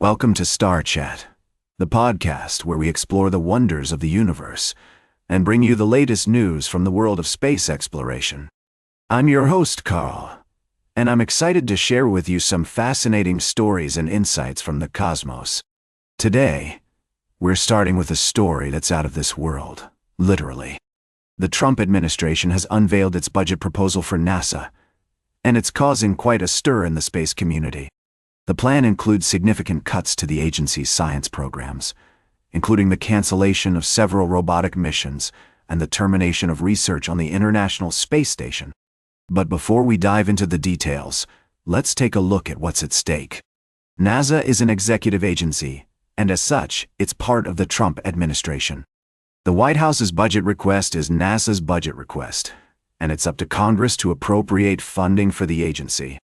Welcome to Star Chat, the podcast where we explore the wonders of the universe and bring you the latest news from the world of space exploration. I'm your host, Carl, and I'm excited to share with you some fascinating stories and insights from the cosmos. Today, we're starting with a story that's out of this world, literally. The Trump administration has unveiled its budget proposal for NASA, and it's causing quite a stir in the space community. The plan includes significant cuts to the agency's science programs, including the cancellation of several robotic missions and the termination of research on the International Space Station. But before we dive into the details, let's take a look at what's at stake. NASA is an executive agency, and as such, it's part of the Trump administration. The White House's budget request is NASA's budget request, and it's up to Congress to appropriate funding for the agency.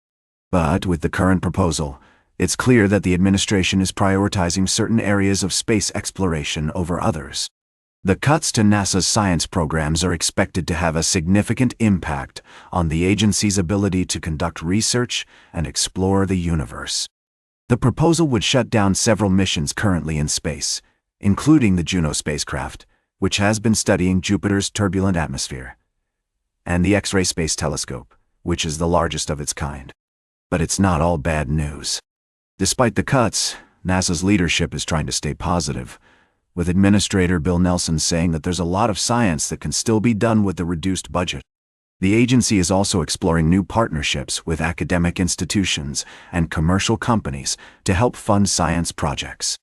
But with the current proposal, it's clear that the administration is prioritizing certain areas of space exploration over others. The cuts to NASA's science programs are expected to have a significant impact on the agency's ability to conduct research and explore the universe. The proposal would shut down several missions currently in space, including the Juno spacecraft, which has been studying Jupiter's turbulent atmosphere, and the X-ray Space Telescope, which is the largest of its kind. But it's not all bad news. Despite the cuts, NASA's leadership is trying to stay positive, with Administrator Bill Nelson saying that there's a lot of science that can still be done with the reduced budget. The agency is also exploring new partnerships with academic institutions and commercial companies to help fund science projects.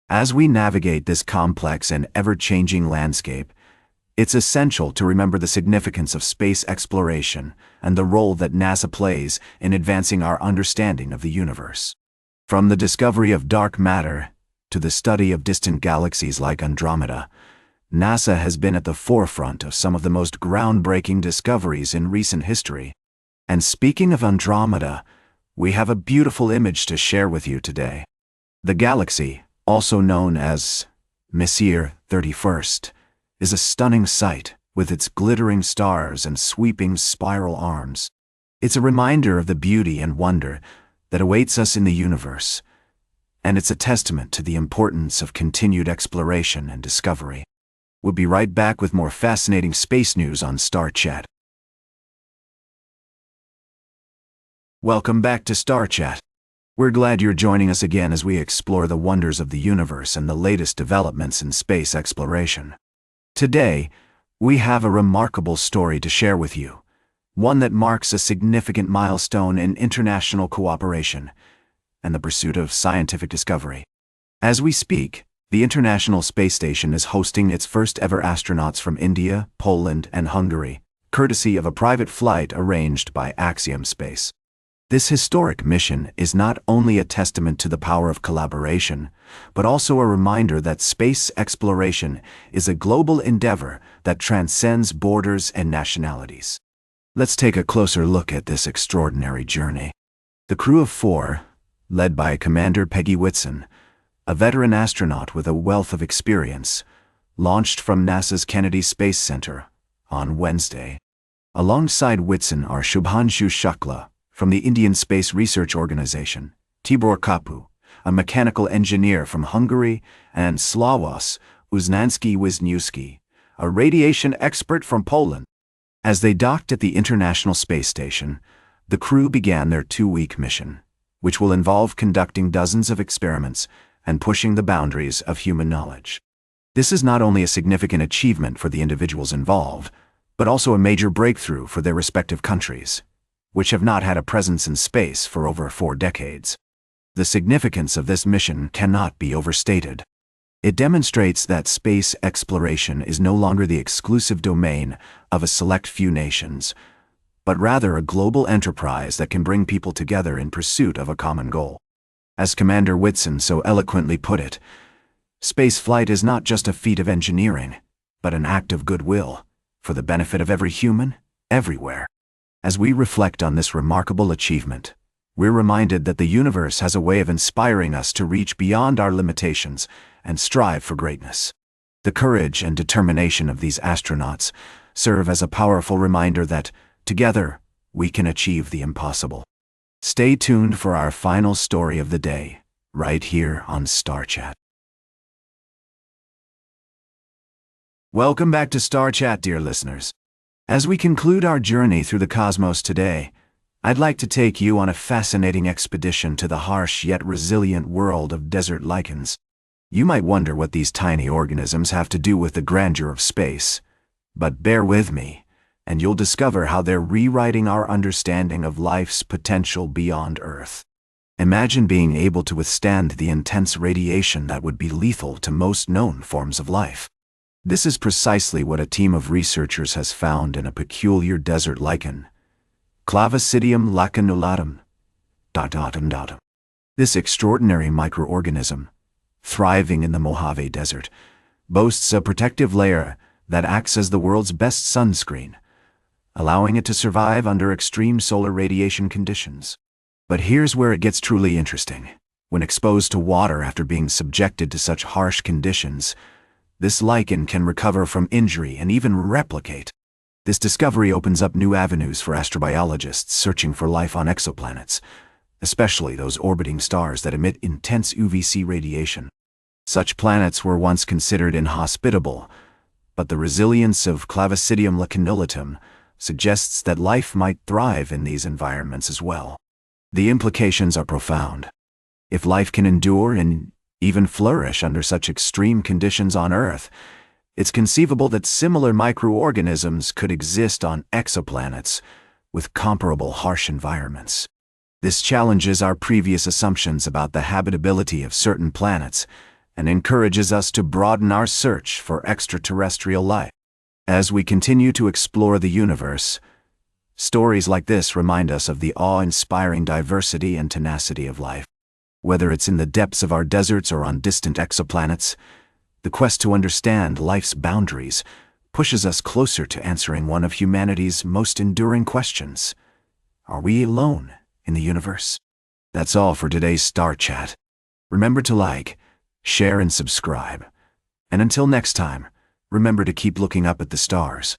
As we navigate this complex and ever-changing landscape, it's essential to remember the significance of space exploration and the role that NASA plays in advancing our understanding of the universe. From the discovery of dark matter to the study of distant galaxies like Andromeda, NASA has been at the forefront of some of the most groundbreaking discoveries in recent history. And speaking of Andromeda, we have a beautiful image to share with you today. The galaxy, also known as Messier 31st, is a stunning sight with its glittering stars and sweeping spiral arms. It's a reminder of the beauty and wonder that awaits us in the universe, and it's a testament to the importance of continued exploration and discovery. We'll be right back with more fascinating space news on Star Chat. Welcome back to Star Chat. We're glad you're joining us again as we explore the wonders of the universe and the latest developments in space exploration. Today, we have a remarkable story to share with you, one that marks a significant milestone in international cooperation and the pursuit of scientific discovery. As we speak, the International Space Station is hosting its first ever astronauts from India, Poland, and Hungary, courtesy of a private flight arranged by Axiom Space. This historic mission is not only a testament to the power of collaboration, but also a reminder that space exploration is a global endeavor that transcends borders and nationalities. Let's take a closer look at this extraordinary journey. The crew of 4, led by Commander Peggy Whitson, a veteran astronaut with a wealth of experience, launched from NASA's Kennedy Space Center on Wednesday. Alongside Whitson are Shubhanshu Shukla from the Indian Space Research Organization, Tibor Kapu, a mechanical engineer from Hungary, and Sławosz Uznanski-Wisniewski, a radiation expert from Poland. As they docked at the International Space Station, the crew began their 2-week mission, which will involve conducting dozens of experiments and pushing the boundaries of human knowledge. This is not only a significant achievement for the individuals involved, but also a major breakthrough for their respective countries, which have not had a presence in space for over 4 decades. The significance of this mission cannot be overstated. It demonstrates that space exploration is no longer the exclusive domain of a select few nations, but rather a global enterprise that can bring people together in pursuit of a common goal. As Commander Whitson so eloquently put it, spaceflight is not just a feat of engineering, but an act of goodwill for the benefit of every human, everywhere. As we reflect on this remarkable achievement, we're reminded that the universe has a way of inspiring us to reach beyond our limitations and strive for greatness. The courage and determination of these astronauts serve as a powerful reminder that, together, we can achieve the impossible. Stay tuned for our final story of the day, right here on Star Chat. Welcome back to Star Chat, dear listeners. As we conclude our journey through the cosmos today, I'd like to take you on a fascinating expedition to the harsh yet resilient world of desert lichens. You might wonder what these tiny organisms have to do with the grandeur of space, but bear with me, and you'll discover how they're rewriting our understanding of life's potential beyond Earth. Imagine being able to withstand the intense radiation that would be lethal to most known forms of life. This is precisely what a team of researchers has found in a peculiar desert lichen, Clavicidium lacanulatum. This extraordinary microorganism, thriving in the Mojave Desert, boasts a protective layer that acts as the world's best sunscreen, allowing it to survive under extreme solar radiation conditions. But here's where it gets truly interesting. When exposed to water after being subjected to such harsh conditions, this lichen can recover from injury and even replicate. This discovery opens up new avenues for astrobiologists searching for life on exoplanets, especially those orbiting stars that emit intense UVC radiation. Such planets were once considered inhospitable, but the resilience of Clavicidium lacanulatum suggests that life might thrive in these environments as well. The implications are profound. If life can endure and even flourish under such extreme conditions on Earth, it's conceivable that similar microorganisms could exist on exoplanets with comparable harsh environments. This challenges our previous assumptions about the habitability of certain planets and encourages us to broaden our search for extraterrestrial life. As we continue to explore the universe, stories like this remind us of the awe-inspiring diversity and tenacity of life. Whether it's in the depths of our deserts or on distant exoplanets, the quest to understand life's boundaries pushes us closer to answering one of humanity's most enduring questions. Are we alone in the universe? That's all for today's Star Chat. Remember to like, share, and subscribe. And until next time, remember to keep looking up at the stars.